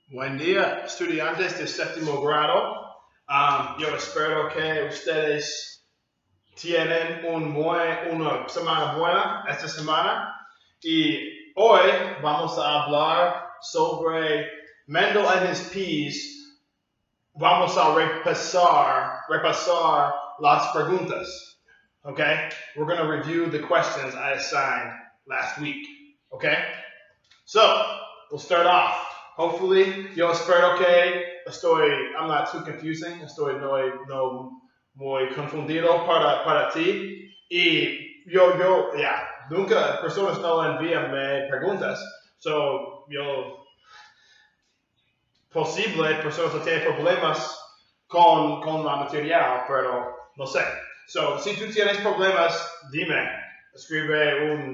Buen día, estudiantes de séptimo grado. Yo espero que ustedes tienen una semana buena esta semana. Y hoy vamos a hablar sobre Mendel and his P's. Vamos a repasar las preguntas. Okay? We're going to review the questions I assigned last week. Okay? So, we'll start off. Hopefully, yo espero que I'm not too confusing, estoy no muy confundido para ti. Y nunca personas no envían preguntas. So, personas no tienen problemas con la material, pero no sé. So, si tú tienes problemas, dime, escribe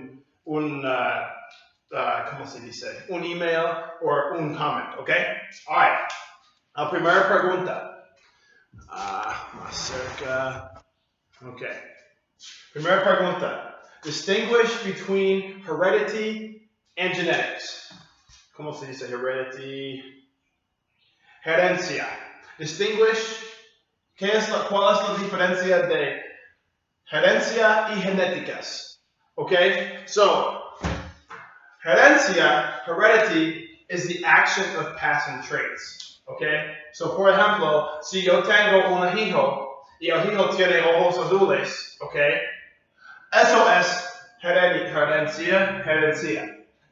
¿cómo se dice? Un email o un comment, ¿ok? All right. La primera pregunta. Más cerca. Ok. Primera pregunta. Distinguish between heredity and genetics. ¿Cómo se dice heredity? Herencia. Distinguish. ¿Cuál es la diferencia de herencia y genéticas? Ok? So, heredity, is the action of passing traits. Okay? So, por ejemplo, si yo tengo un hijo y el hijo tiene ojos azules, okay? Eso es herencia.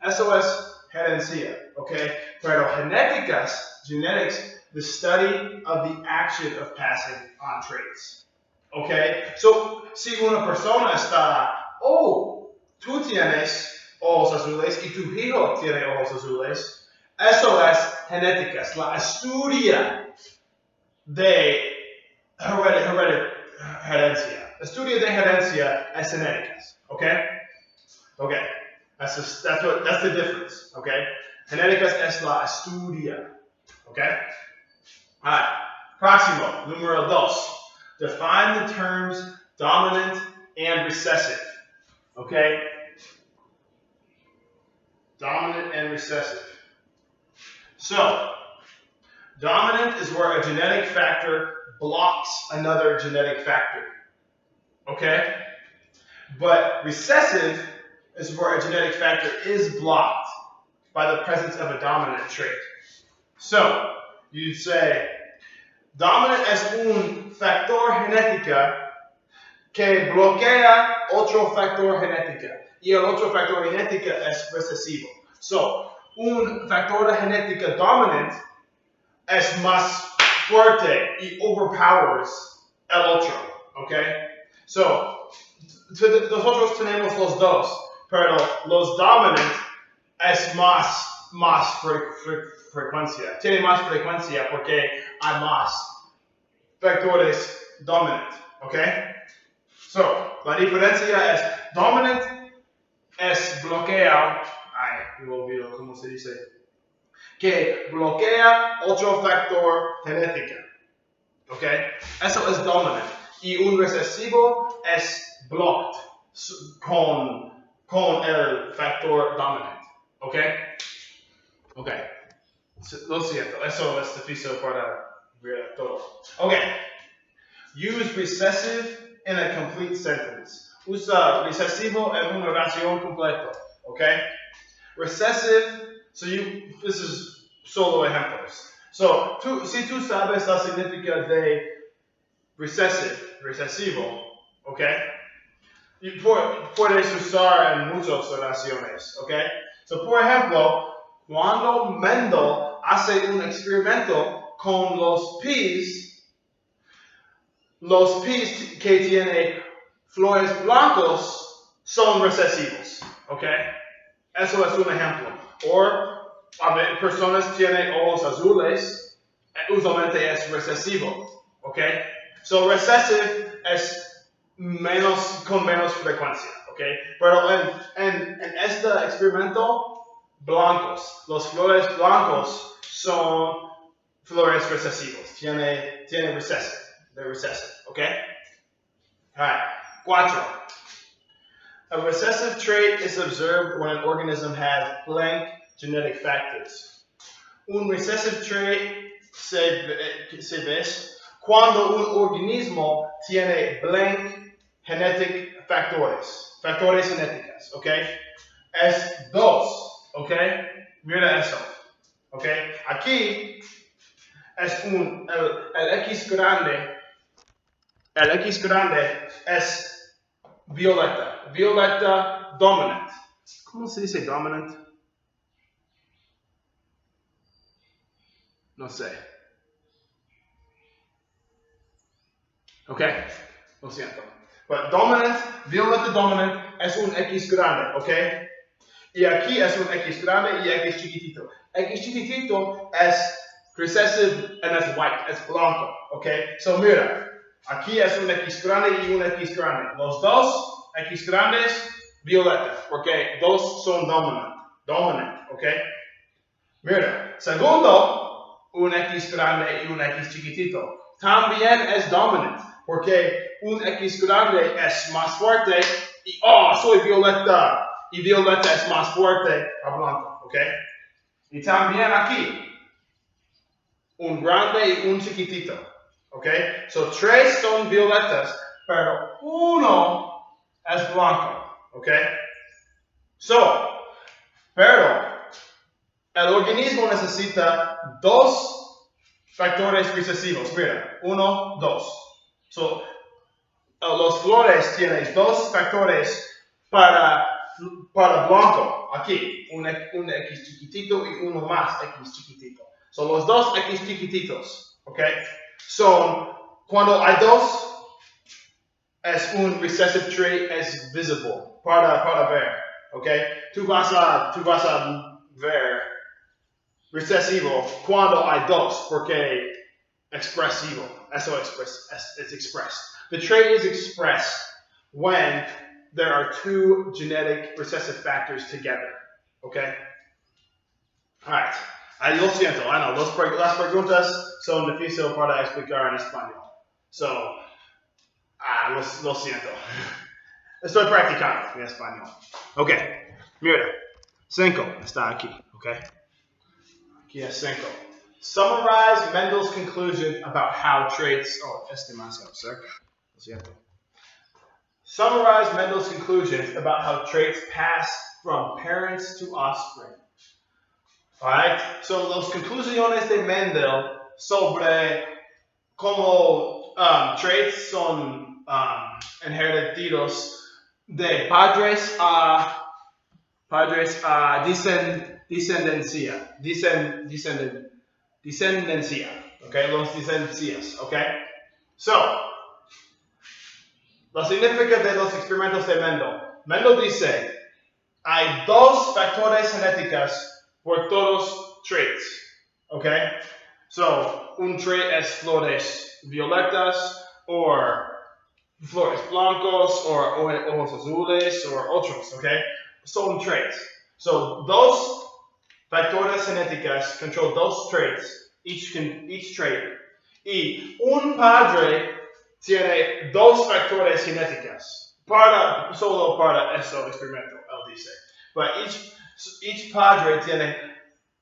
Eso es herencia, okay? Pero genetics, the study of the action of passing on traits. Okay? So, si una persona está, tú tienes ojos azules y tu hijo tiene ojos azules, eso es genéticas, la estudia de herencia. Estudio de herencia es genéticas, okay? Okay, that's the difference, okay? Genéticas es la estudia, okay? Alright, próximo, número 2. Define the terms dominant and recessive, okay? Dominant and recessive. So, dominant is where a genetic factor blocks another genetic factor. Okay? But recessive is where a genetic factor is blocked by the presence of a dominant trait. So, you'd say, dominant es un factor genético que bloquea otro factor genético. Y el otro factor genético es recesivo. So, un factor de genética dominant es más fuerte y overpowers el otro. Okay? So, nosotros tenemos los dos, pero los dominant es más frecuencia. Tiene más frecuencia porque hay más factores dominant. Okay? So, la diferencia es dominant es bloquea, me olvido cómo se dice, que bloquea otro factor genético. ¿Ok? Eso es dominant. Y un recesivo es blocked con el factor dominant. ¿Ok? Ok. Lo siento, eso es difícil para ver todo. Ok. Use recessive in a complete sentence. Usa recesivo en una oración completa. Okay? Recessive, this is solo ejemplos. So, si tú sabes la significación de recesivo, okay? Puedes usar en muchas oraciones, okay? So, por ejemplo, cuando Mendel hace un experimento con los peas que tienen flores blancos son recesivos, ¿ok? Eso es un ejemplo. O personas tienen ojos azules, usualmente es recesivo, ¿ok? So recessive es con menos frecuencia, ¿ok? Pero en este experimento, los flores blancos son flores recesivos, tiene recessive, ¿ok? Alright. 4. A recessive trait is observed when an organism has blank genetic factors. un recessive trait se ves cuando un organismo tiene blank genetic factores genéticos, ¿ok? Es 2, ¿ok? Mira eso, ¿ok? Aquí es el X grande, es violeta dominant. ¿Cómo se dice dominant? No sé. Ok, lo siento. But dominant, violeta dominant es un X grande, ok? Y aquí es un X grande y X chiquitito. X chiquitito es recessive and es white, es blanco, ok? So mira, aquí es un X grande y un X grande. Los dos X grandes, violeta, porque dos son dominant, ok? Mira, segundo, un X grande y un X chiquitito. También es dominant, porque un X grande es más fuerte y, soy violeta. Y violeta es más fuerte a blanco, ¿ok? Y también aquí, un grande y un chiquitito, ¿ok? So, 3 son violetas, pero uno es blanco, ¿ok? So, pero el organismo necesita 2 factores recesivos. Mira, 1, 2. So, los flores tienen 2 factores para blanco. Aquí, un X chiquitito y uno más X chiquitito. So, los 2 X chiquititos, ¿ok? Son, cuando hay 2, es un recessive trait, es visible, para ver, ¿ok? Tú vas a ver recesivo cuando hay 2, porque expresivo, eso es expressed. The trait is expressed when there are 2 genetic recessive factors together, okay? All right. Lo siento, I know, las preguntas son difíciles para explicar en español. So, lo siento. Estoy practicando en español. Ok, mira, 5 está aquí, ok? Aquí es 5. Summarize Mendel's conclusions about how traits. Es demasiado cerca. Lo siento. Summarize Mendel's conclusions about how traits pass from parents to offspring. Alright, so las conclusiones de Mendel sobre cómo traits son inheritados de padres a descendencia, okay, los descendencias, okay. So, lo significa de los experimentos de Mendel. Mendel dice, hay 2 factores genéticos por todos traits, okay? So, un trait es flores violetas, o flores blancos, o ojos azules, o otros, okay? Son traits. So, 2 factores genéticos control 2 traits, each trait. Y un padre tiene 2 factores genéticos, solo para ese experimento, él dice. But each padre tiene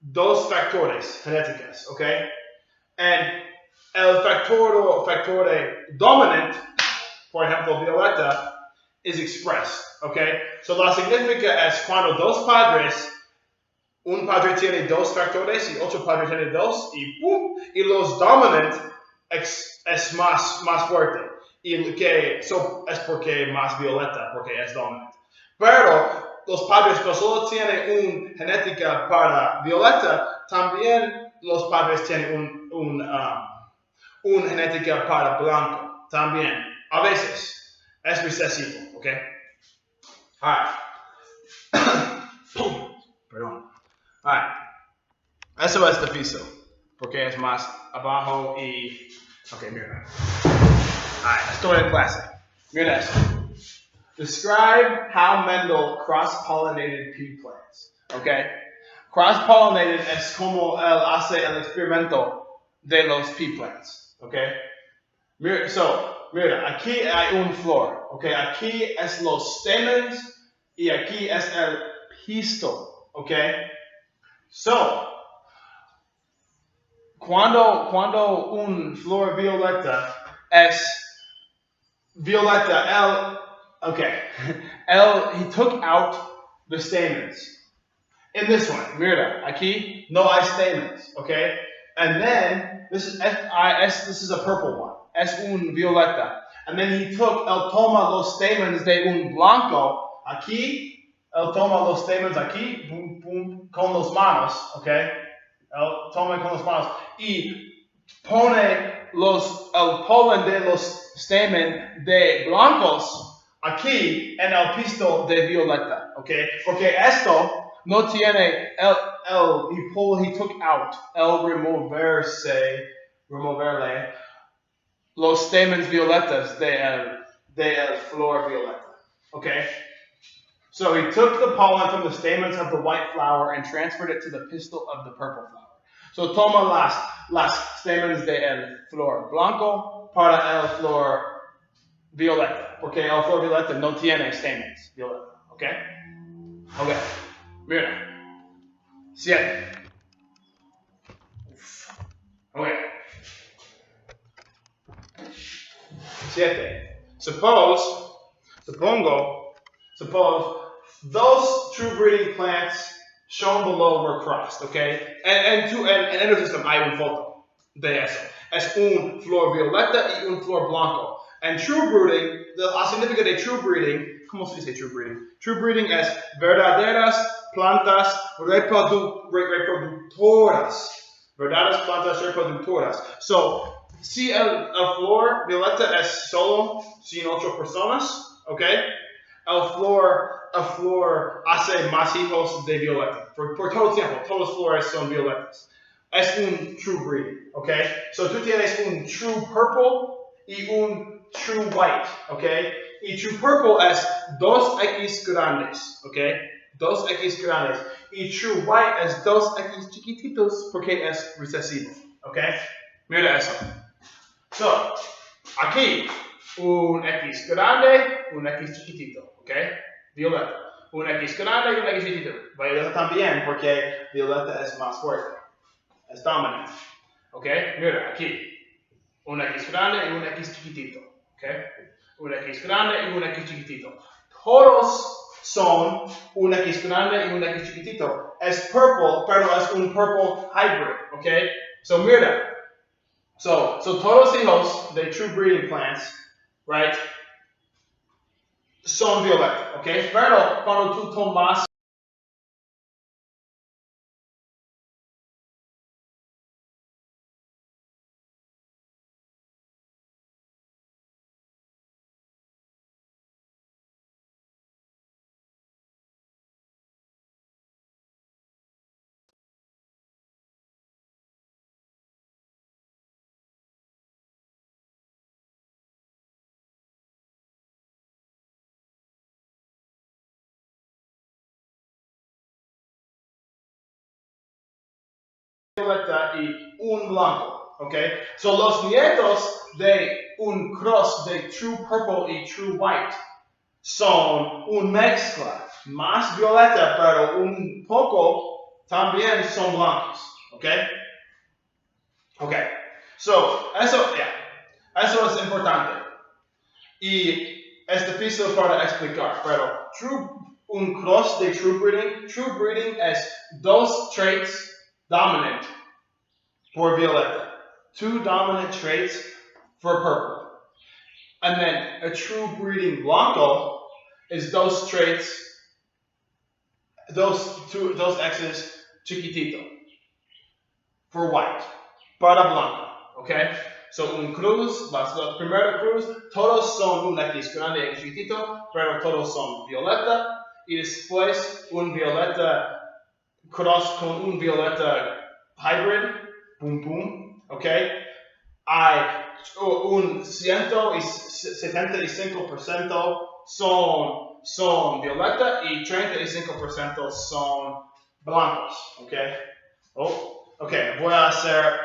2 factores genéticos, okay? And el factor dominant, por ejemplo, violeta, is expressed, okay? So la significa es cuando 2 padres, un padre tiene 2 factores y otro padre tiene 2 y los dominant es más fuerte. Y que es porque más violeta, porque es dominant. Pero los padres no solo tienen una genética para violeta, también los padres tienen una genética para blanco. También, a veces, es recesivo, ¿ok? Alright. Perdón. Alright. Eso es difícil, porque es más abajo y... Ok, mira. Alright, estoy en clase. Mira eso. Describe how Mendel cross-pollinated pea plants. Okay? Cross-pollinated es como él hace el experimento de los pea plants. Okay? Mira, aquí hay una flor. Okay? Aquí es los stamens y aquí es el pistil. Okay? So, cuando un flor violeta es violeta, he took out the stamens. In this one, mira, aquí no hay stamens, okay? And then, this is this is a purple one, es un violeta. And then he took, él toma los stamens de un blanco, aquí, él toma los stamens aquí, boom, boom, con las manos, okay? Él toma con las manos, y pone el polen de los stamens de blancos aquí en el pisto de violeta, okay? Porque esto no tiene he took out, removerle los stamens violetas de el flor violeta. Okay? So he took the pollen from the stamens of the white flower and transferred it to the pistil of the purple flower. So toma las stamens de el flor blanco para el flor violeta. Porque el flor violeta no tiene stamens violeta. Okay? Okay. Mira. 7. Okay. 7. Suppose those true breeding plants shown below were crossed, okay? And esta es una foto de eso. Es un flor violeta y un flor blanco. And true breeding, la significa de true breeding, ¿cómo se dice true breeding? True breeding es verdaderas plantas reproductoras. Verdaderas plantas reproductoras. So, si el flor violeta es solo sin otras personas, okay? El flor hace más hijos de violeta. Por todo el tiempo, todas las flores son violetas. Es un true breeding, okay? So, tú tienes un true purple y un true white, okay? Y true purple es 2X grandes, okay? 2X grandes. Y true white es 2X chiquititos porque es recesivo, okay? Mira eso. So, aquí, un X grande, un X chiquitito, okay? Violeta. Un X grande y un X chiquitito. Violeta también porque violeta es más fuerte. Es dominante, okay? Mira, aquí. Un X grande y un X chiquitito, okay? Un X grande y un X chiquitito. Todos son un X grande y un X chiquitito. Es purple, pero es un purple hybrid, okay? So mira. So todos hijos de true breeding plants, right, son violeta, okay? Pero cuando tú tomas violeta y un blanco, okay? So los nietos de un cross de true purple y true white son una mezcla más violeta, pero un poco también son blancos, okay? Okay. So eso es importante. Y este piso para explicar, pero un cross de true breeding es 2 traits dominant for violeta, 2 dominant traits for purple. And then a true breeding blanco is those traits, those X's chiquitito for white, para blanco, okay? So un cruz, la primera cruz, todos son un X grande y chiquitito, pero todos son violeta, y después un violeta cross con un violeta hybrid, boom boom, okay? Hay un 175% son violeta y 35% son blancos, okay? Okay, voy a hacer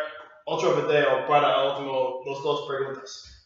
otro video para las 2 preguntas.